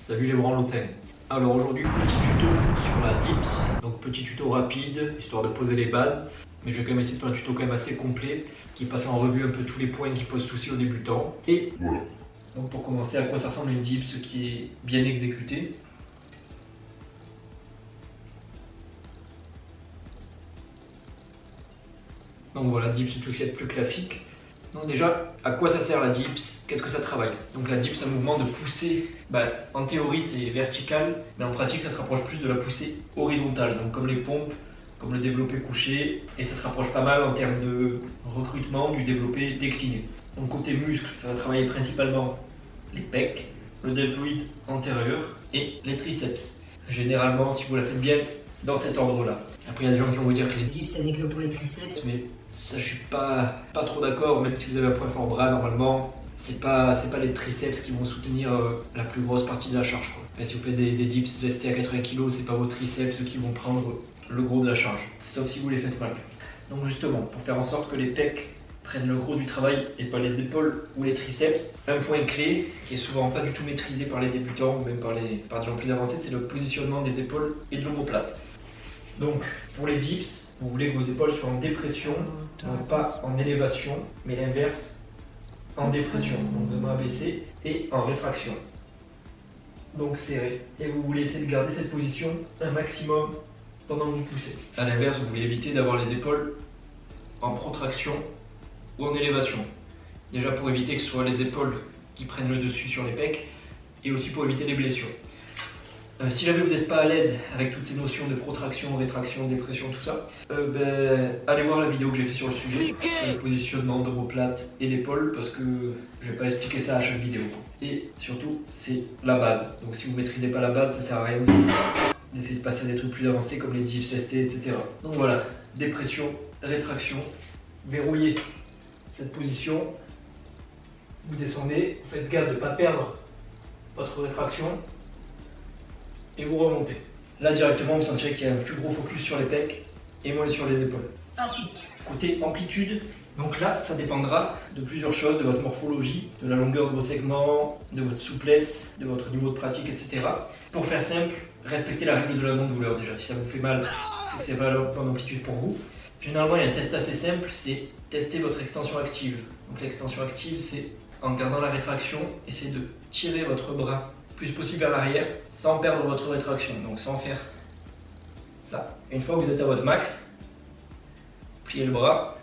Salut les branlotins. Alors aujourd'hui, petit tuto sur la dips. Donc petit tuto rapide, histoire de poser les bases. Mais je vais quand même essayer de faire un tuto quand même assez complet, qui passe en revue un peu tous les points qui posent souci aux débutants. Et voilà. Donc pour commencer, à quoi ça ressemble une dips qui est bien exécutée. Donc voilà, dips c'est tout ce qu'il y a de plus classique. Donc déjà, à quoi ça sert la dips? Qu'est-ce que ça travaille? Donc la dips, c'est un mouvement de poussée. En théorie, c'est vertical, mais en pratique, ça se rapproche plus de la poussée horizontale. Donc comme les pompes, comme le développé couché, et ça se rapproche pas mal en termes de recrutement du développé décliné. Donc côté muscle, ça va travailler principalement les pecs, le deltoïde antérieur et les triceps. Généralement, si vous la faites bien, dans cet ordre-là. Après, il y a des gens qui vont vous dire que les dips, ça n'est que pour les triceps. Mais ça, je suis pas trop d'accord, même si vous avez un point fort bras, normalement, c'est pas les triceps qui vont soutenir la plus grosse partie de la charge, quoi. Et si vous faites des dips lestés à 80 kg, c'est pas vos triceps qui vont prendre le gros de la charge, sauf si vous les faites mal. Donc justement, pour faire en sorte que les pecs prennent le gros du travail et pas les épaules ou les triceps, un point clé qui est souvent pas du tout maîtrisé par les débutants ou même par des gens plus avancés, c'est le positionnement des épaules et de l'omoplate. Donc pour les dips, vous voulez que vos épaules soient en dépression, donc pas en élévation, mais l'inverse, en dépression, donc vraiment abaissé, et en rétraction. Donc serré. Et vous voulez essayer de garder cette position un maximum pendant que vous poussez. A l'inverse, vous voulez éviter d'avoir les épaules en protraction ou en élévation. Déjà pour éviter que ce soit les épaules qui prennent le dessus sur les pecs, et aussi pour éviter les blessures. Si jamais vous n'êtes pas à l'aise avec toutes ces notions de protraction, rétraction, dépression, tout ça, allez voir la vidéo que j'ai fait sur le sujet, le positionnement d'omoplate et d'épaule, parce que je vais pas expliquer ça à chaque vidéo. Et surtout, c'est la base. Donc si vous ne maîtrisez pas la base, ça sert à rien d'essayer de passer à des trucs plus avancés comme les dips lestés, etc. Donc voilà, dépression, rétraction, verrouillez cette position, vous descendez, vous faites gaffe de ne pas perdre votre rétraction, et vous remontez. Là directement vous sentirez qu'il y a un plus gros focus sur les pecs et moins sur les épaules. Ensuite, Côté amplitude, donc là ça dépendra de plusieurs choses, de votre morphologie, de la longueur de vos segments, de votre souplesse, de votre niveau de pratique, etc. Pour faire simple, respectez la règle de la non-douleur déjà. Si ça vous fait mal, c'est que c'est pas la bonne amplitude pour vous. Généralement il y a un test assez simple, c'est tester votre extension active. Donc l'extension active, c'est en gardant la rétraction, essayez de tirer votre bras plus possible vers l'arrière sans perdre votre rétraction, donc sans faire ça. Une fois que vous êtes à votre max, pliez le bras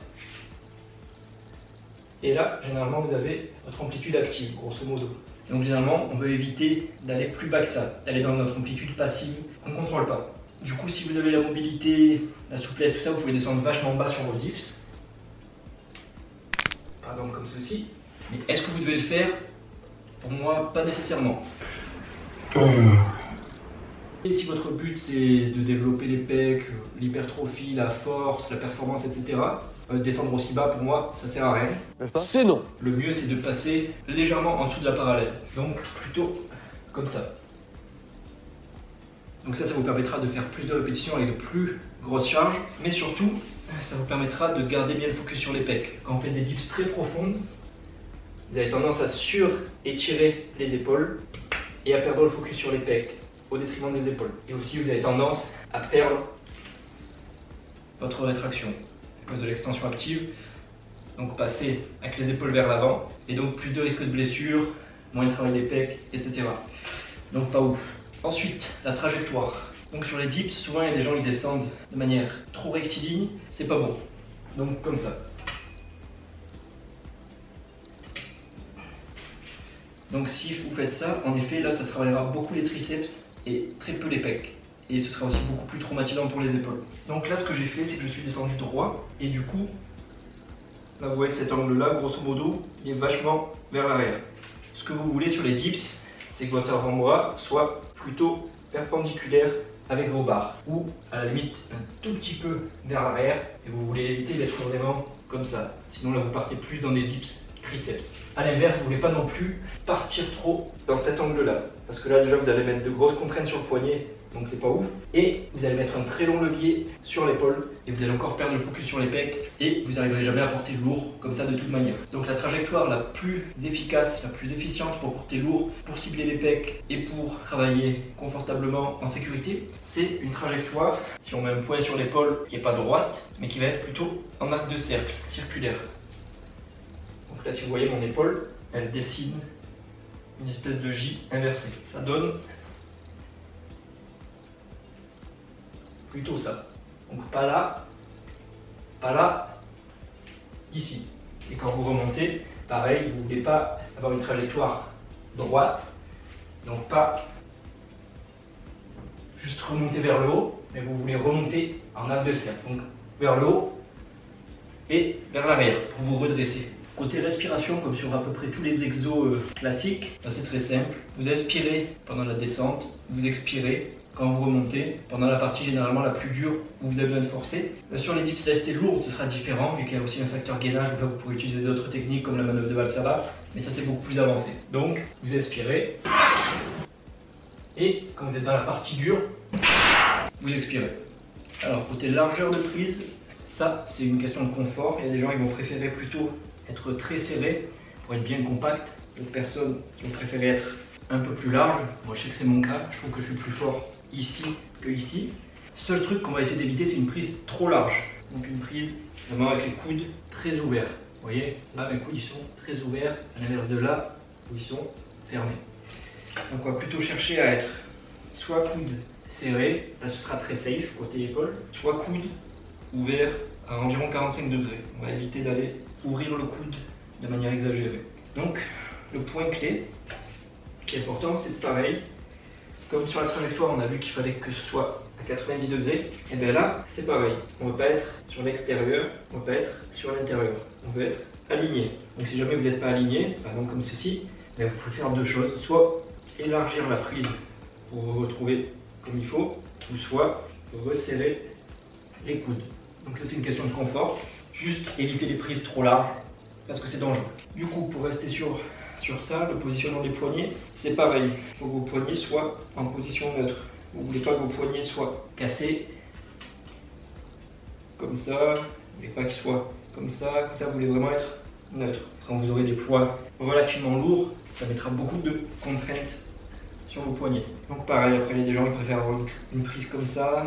et là généralement vous avez votre amplitude active grosso modo. Donc généralement on veut éviter d'aller plus bas que ça, d'aller dans notre amplitude passive qu'on ne contrôle pas. Du coup si vous avez la mobilité, la souplesse, tout ça, vous pouvez descendre vachement bas sur vos dips, par exemple comme ceci. Mais est-ce que vous devez le faire? Pour moi, pas nécessairement. Et si votre but c'est de développer les pecs, l'hypertrophie, la force, la performance, etc., descendre aussi bas, pour moi, ça sert à rien. C'est non. Le mieux c'est de passer légèrement en dessous de la parallèle. Donc plutôt comme ça. Donc ça vous permettra de faire plus de répétitions avec de plus grosses charges, mais surtout, ça vous permettra de garder bien le focus sur les pecs. Quand vous faites des dips très profondes, vous avez tendance à sur-étirer les épaules et à perdre le focus sur les pecs au détriment des épaules. Et aussi vous avez tendance à perdre votre rétraction à cause de l'extension active. Donc passer avec les épaules vers l'avant et donc plus de risque de blessure, moins de travail des pecs, etc. Donc pas ouf. Ensuite, la trajectoire. Donc sur les dips, souvent il y a des gens qui descendent de manière trop rectiligne, c'est pas bon. Donc comme ça. Donc si vous faites ça, en effet, là ça travaillera beaucoup les triceps et très peu les pecs. Et ce sera aussi beaucoup plus traumatisant pour les épaules. Donc là ce que j'ai fait, c'est que je suis descendu droit et du coup, là vous voyez que cet angle-là, grosso modo, il est vachement vers l'arrière. Ce que vous voulez sur les dips, c'est que votre avant-bras soit plutôt perpendiculaire avec vos barres. Ou à la limite un tout petit peu vers l'arrière et vous voulez éviter d'être vraiment comme ça. Sinon là vous partez plus dans des dips triceps. A l'inverse, vous ne voulez pas non plus partir trop dans cet angle-là. Parce que là déjà vous allez mettre de grosses contraintes sur le poignet donc c'est pas ouf. Et vous allez mettre un très long levier sur l'épaule et vous allez encore perdre le focus sur les pecs et vous n'arriverez jamais à porter lourd comme ça de toute manière. Donc la trajectoire la plus efficace, la plus efficiente pour porter lourd, pour cibler les pecs et pour travailler confortablement en sécurité, c'est une trajectoire, si on met un point sur l'épaule qui n'est pas droite, mais qui va être plutôt en arc de cercle, circulaire. Donc là si vous voyez mon épaule, elle dessine une espèce de J inversée. Ça donne plutôt ça. Donc pas là, ici. Et quand vous remontez, pareil, vous ne voulez pas avoir une trajectoire droite, donc pas juste remonter vers le haut, mais vous voulez remonter en arc de cercle. Donc vers le haut et vers l'arrière pour vous redresser. Côté respiration, comme sur à peu près tous les exos classiques, c'est très simple. Vous inspirez pendant la descente, vous expirez quand vous remontez, pendant la partie généralement la plus dure où vous avez besoin de forcer. Sur les dips lestées lourdes, ce sera différent, vu qu'il y a aussi un facteur gainage, où là vous pourrez utiliser d'autres techniques comme la manœuvre de Valsalva, mais ça c'est beaucoup plus avancé. Donc, vous inspirez, et quand vous êtes dans la partie dure, vous expirez. Alors, côté largeur de prise, ça c'est une question de confort. Il y a des gens qui vont préférer plutôt être très serré pour être bien compact. D'autres personnes qui vont préférer être un peu plus large. Moi je sais que c'est mon cas, je trouve que je suis plus fort ici que ici. Seul truc qu'on va essayer d'éviter, c'est une prise trop large. Donc une prise vraiment avec les coudes très ouverts. Vous voyez, là mes coudes ils sont très ouverts, à l'inverse de là où ils sont fermés. Donc on va plutôt chercher à être soit coude serré, là ce sera très safe côté épaule, soit coude ouvert à environ 45 degrés. On va éviter d'aller ouvrir le coude de manière exagérée. Donc le point clé qui est important, c'est pareil. Comme sur la trajectoire, on a vu qu'il fallait que ce soit à 90 degrés. Et bien là, c'est pareil. On ne veut pas être sur l'extérieur, on ne veut pas être sur l'intérieur. On veut être aligné. Donc si jamais vous n'êtes pas aligné, par exemple comme ceci, bien vous pouvez faire deux choses. Soit élargir la prise pour vous retrouver comme il faut, ou soit resserrer les coudes. Donc ça c'est une question de confort. Juste éviter les prises trop larges parce que c'est dangereux. Du coup, pour rester sur ça, le positionnement des poignets, c'est pareil. Il faut que vos poignets soient en position neutre. Vous ne voulez pas que vos poignets soient cassés comme ça. Vous ne voulez pas qu'ils soient comme ça. Comme ça, vous voulez vraiment être neutre. Quand vous aurez des poids relativement lourds, ça mettra beaucoup de contraintes sur vos poignets. Donc pareil, après il y a des gens qui préfèrent avoir une prise comme ça,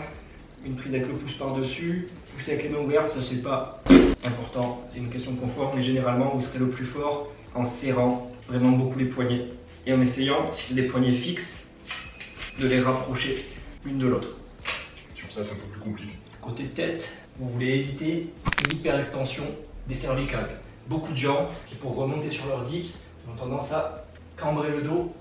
une prise avec le pouce par-dessus. Pousser avec les mains ouvertes, ça c'est pas important, c'est une question de confort, mais généralement vous serez le plus fort en serrant vraiment beaucoup les poignets et en essayant, si c'est des poignets fixes, de les rapprocher l'une de l'autre. Sur ça, c'est un peu plus compliqué. Côté tête, vous voulez éviter l'hyperextension des cervicales. Beaucoup de gens qui, pour remonter sur leurs dips, ont tendance à cambrer le dos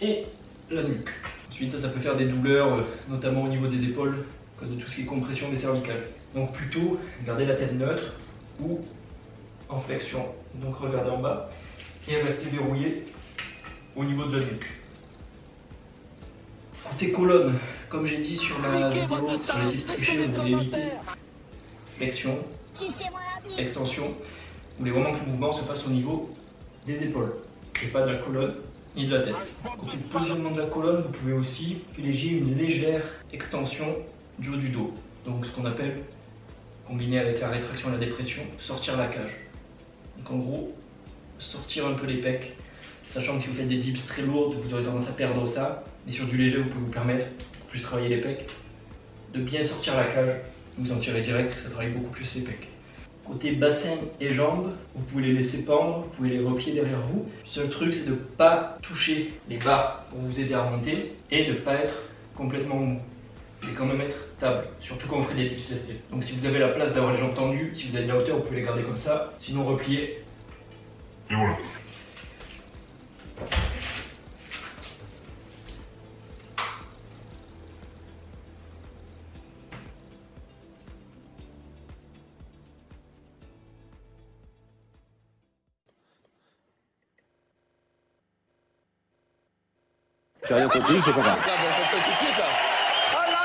et la nuque. Ensuite, ça peut faire des douleurs, notamment au niveau des épaules, à cause de tout ce qui est compression des cervicales. Donc plutôt, gardez la tête neutre ou en flexion. Donc regardez en bas et restez verrouillé au niveau de la nuque. Côté colonne, comme j'ai dit sur la vidéo, sur les tips trichés, vous voulez éviter flexion, extension. Vous voulez vraiment que le mouvement se fasse au niveau des épaules et pas de la colonne ni de la tête. Côté positionnement de la colonne, vous pouvez aussi privilégier une légère extension du haut du dos. Donc ce qu'on appelle, combiné avec la rétraction et la dépression, sortir la cage. Donc en gros, sortir un peu les pecs, sachant que si vous faites des dips très lourdes, vous aurez tendance à perdre ça, mais sur du léger, vous pouvez vous permettre, pour plus travailler les pecs, de bien sortir la cage. Vous sentirez direct que ça travaille beaucoup plus les pecs. Côté bassin et jambes, vous pouvez les laisser pendre, vous pouvez les replier derrière vous. Le seul truc, c'est de ne pas toucher les barres pour vous aider à remonter et de ne pas être complètement mou. Et quand même être stable, surtout quand vous ferez des dips lestés. Donc si vous avez la place d'avoir les jambes tendues, si vous avez de la hauteur, vous pouvez les garder comme ça, sinon replier. Et voilà. J'ai rien compris, c'est pas grave. Ah bon, faut pas tout de suite, là. Ah là